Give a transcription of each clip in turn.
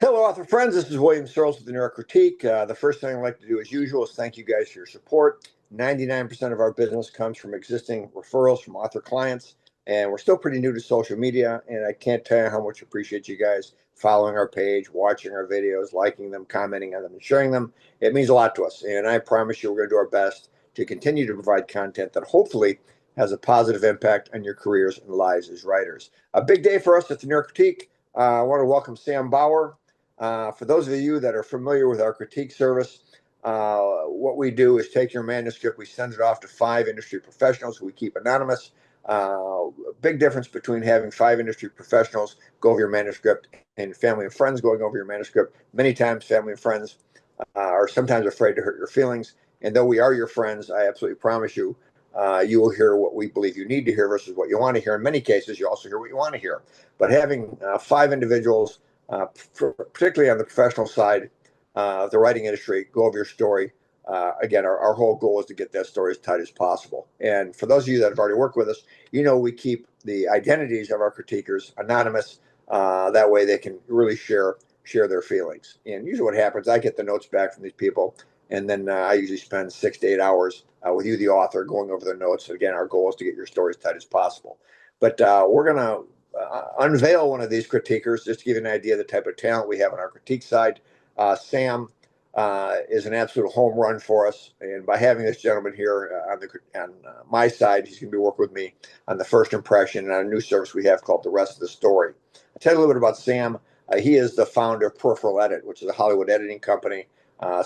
Hello, author friends. This is William Searles with the New York Critique. The first thing I'd like to do, as usual, is thank you guys for your support. 99% of our business comes from existing referrals from author clients, and we're still pretty new to social media. And I can't tell you how much I appreciate you guys following our page, watching our videos, liking them, commenting on them, and sharing them. It means a lot to us. And I promise you, we're going to do our best to continue to provide content that hopefully has a positive impact on your careers and lives as writers. A big day for us at the New York Critique. I want to welcome Sam Bauer. For those of you that are familiar with our critique service, what we do is take your manuscript, we send it off to 5 industry professionals who we keep anonymous. Big difference between having 5 industry professionals go over your manuscript and family and friends going over your manuscript. Many times, family and friends are sometimes afraid to hurt your feelings. And though we are your friends, I absolutely promise you, you will hear what we believe you need to hear versus what you want to hear. In many cases, you also hear what you want to hear. But having 5 individuals particularly on the professional side of the writing industry, go over your story. Again, our whole goal is to get that story as tight as possible. And for those of you that have already worked with us, you know we keep the identities of our critiquers anonymous. That way they can really share their feelings. And usually what happens, I get the notes back from these people, and then I usually spend 6 to 8 hours with you, the author, going over the notes. Again, our goal is to get your story as tight as possible. But we're going to unveil one of these critiquers just to give you an idea of the type of talent we have on our critique side. Sam is an absolute home run for us, and by having this gentleman here on my side, he's going to be working with me on the first impression and on a new service we have called The Rest of the Story. I'll tell you a little bit about Sam. He is the founder of Peripheral Edit, which is a Hollywood editing company.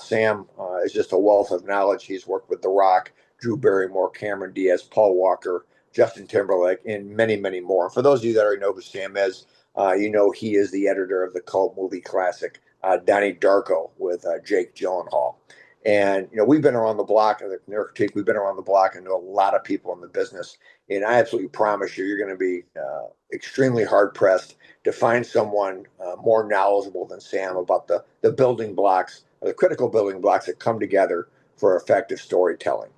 Sam is just a wealth of knowledge. He's worked with The Rock, Drew Barrymore, Cameron Diaz, Paul Walker, Justin Timberlake, and many, many more. For those of you that already know who Sam is, you know he is the editor of the cult movie classic Donnie Darko with Jake Gyllenhaal. And you know we've been around the block at the New York Critique. We've been around the block and know a lot of people in the business. And I absolutely promise you, you're going to be extremely hard pressed to find someone more knowledgeable than Sam about the building blocks, the critical building blocks that come together for effective storytelling.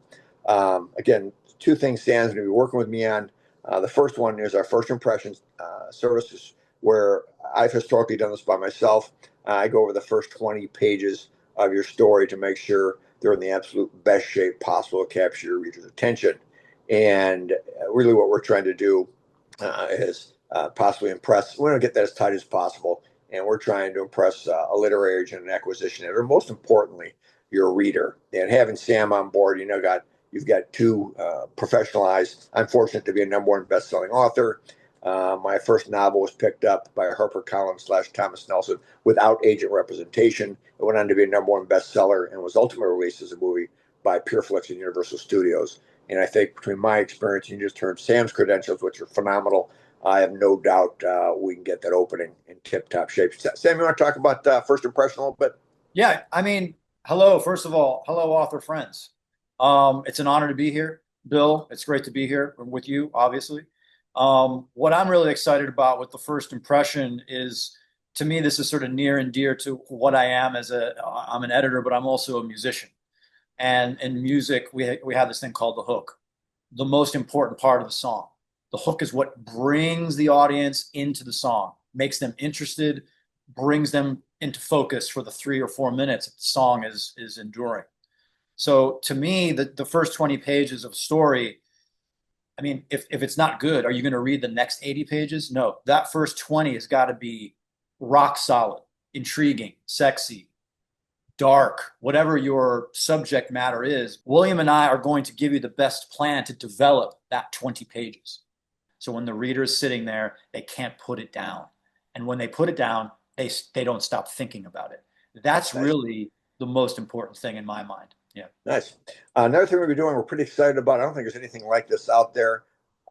Again, 2 things Sam's going to be working with me on. The first one is our first impressions services, where I've historically done this by myself. I go over the first 20 pages of your story to make sure they're in the absolute best shape possible to capture your reader's attention. And really, what we're trying to do is possibly impress. We want to get that as tight as possible, and we're trying to impress a literary agent and acquisition editor. Most importantly, your reader. And having Sam on board, you've got 2 professional eyes. I'm fortunate to be a #1 best-selling author. My first novel was picked up by HarperCollins / Thomas Nelson without agent representation. It went on to be a #1 bestseller and was ultimately released as a movie by Pureflix and Universal Studios. And I think between my experience, you just heard Sam's credentials, which are phenomenal. I have no doubt we can get that opening in tip-top shape. Sam, you want to talk about first impression a little bit? Yeah, I mean, hello, first of all, hello, author friends. It's an honor to be here, Bill. It's great to be here with you, obviously. What I'm really excited about with the first impression is, to me, this is sort of near and dear to what I am I'm an editor, but I'm also a musician. And in music, we have this thing called the hook, the most important part of the song. The hook is what brings the audience into the song, makes them interested, brings them into focus for the 3 or 4 minutes that the song is enduring. So to me, the first 20 pages of a story, I mean, if it's not good, are you going to read the next 80 pages? No, that first 20 has got to be rock solid, intriguing, sexy, dark, whatever your subject matter is. William and I are going to give you the best plan to develop that 20 pages. So when the reader is sitting there, they can't put it down. And when they put it down, they don't stop thinking about it. That's Nice. really the most important thing in my mind. Yeah. Nice. Another thing we'll be doing, we're pretty excited about. I don't think there's anything like this out there.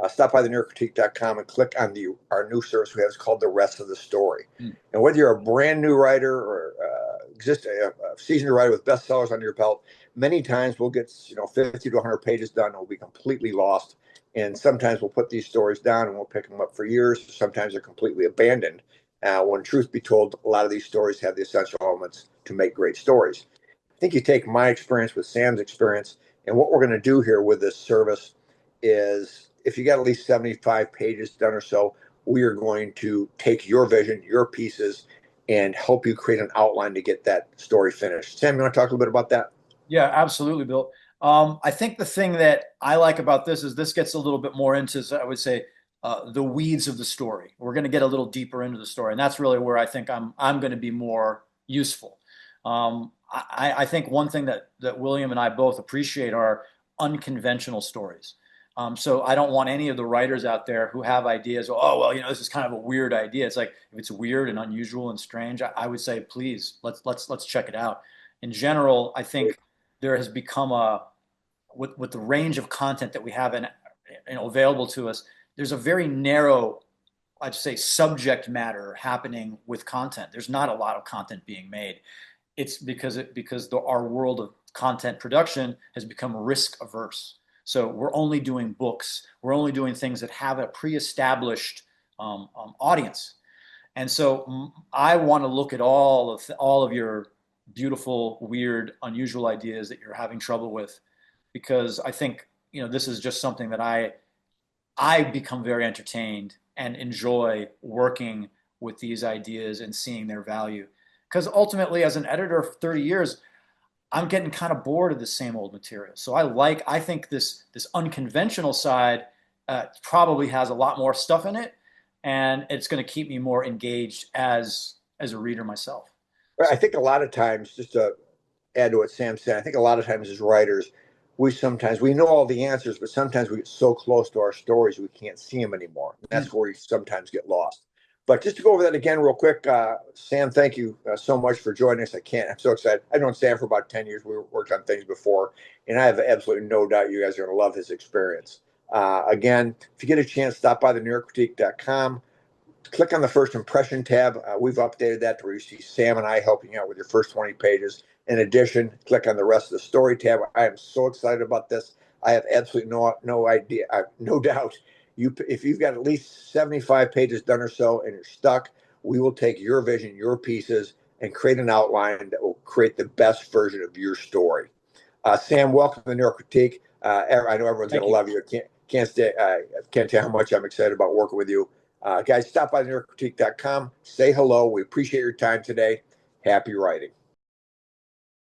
Stop by the NewYorkCritique.com and click on our new service we have. It's called The Rest of the Story. Mm. And whether you're a brand new writer or a seasoned writer with bestsellers under your belt, many times we'll get 50 to 100 pages done and we'll be completely lost. And sometimes we'll put these stories down and we'll pick them up for years. Sometimes they're completely abandoned. When truth be told, a lot of these stories have the essential elements to make great stories. I think you take my experience with Sam's experience, and what we're going to do here with this service is if you got at least 75 pages done or so, we are going to take your vision, your pieces, and help you create an outline to get that story finished. Sam, you want to talk a little bit about that? Yeah, absolutely, Bill. I think the thing that I like about this is this gets a little bit more into, I would say, the weeds of the story. We're going to get a little deeper into the story, and that's really where I think I'm going to be more useful. I think one thing that William and I both appreciate are unconventional stories. So I don't want any of the writers out there who have ideas. Oh, well, this is kind of a weird idea. It's like if it's weird and unusual and strange, I would say, please let's check it out. In general, I think there has become with the range of content that we have available to us, there's a very narrow, I'd say, subject matter happening with content. There's not a lot of content being made. It's because our world of content production has become risk averse. So we're only doing books. We're only doing things that have a pre-established audience. And so I want to look at all of your beautiful, weird, unusual ideas that you're having trouble with, because I think this is just something that I become very entertained and enjoy working with these ideas and seeing their value. Because ultimately, as an editor for 30 years, I'm getting kind of bored of the same old material. So I think this unconventional side probably has a lot more stuff in it, and it's going to keep me more engaged as a reader myself. I So, think a lot of times, just to add to what Sam said, I think a lot of times as writers, we know all the answers, but sometimes we get so close to our stories we can't see them anymore. And mm, that's where we sometimes get lost. But just to go over that again real quick, Sam, thank you so much for joining us. I'm so excited. I've known Sam for about 10 years. We worked on things before, and I have absolutely no doubt you guys are going to love his experience. Again, if you get a chance, stop by the NewYorkCritique.com. Click on the first impression tab. We've updated that to where you see Sam and I helping you out with your first 20 pages. In addition, click on the rest of the story tab. I am so excited about this. I have absolutely no idea, no doubt. If you've got at least 75 pages done or so and you're stuck, we will take your vision, your pieces, and create an outline that will create the best version of your story. Sam, welcome to the New York Critique. I know everyone's going thank to you. love you. Can't tell how much I'm excited about working with you. Guys, stop by NewYorkCritique.com. Say hello. We appreciate your time today. Happy writing.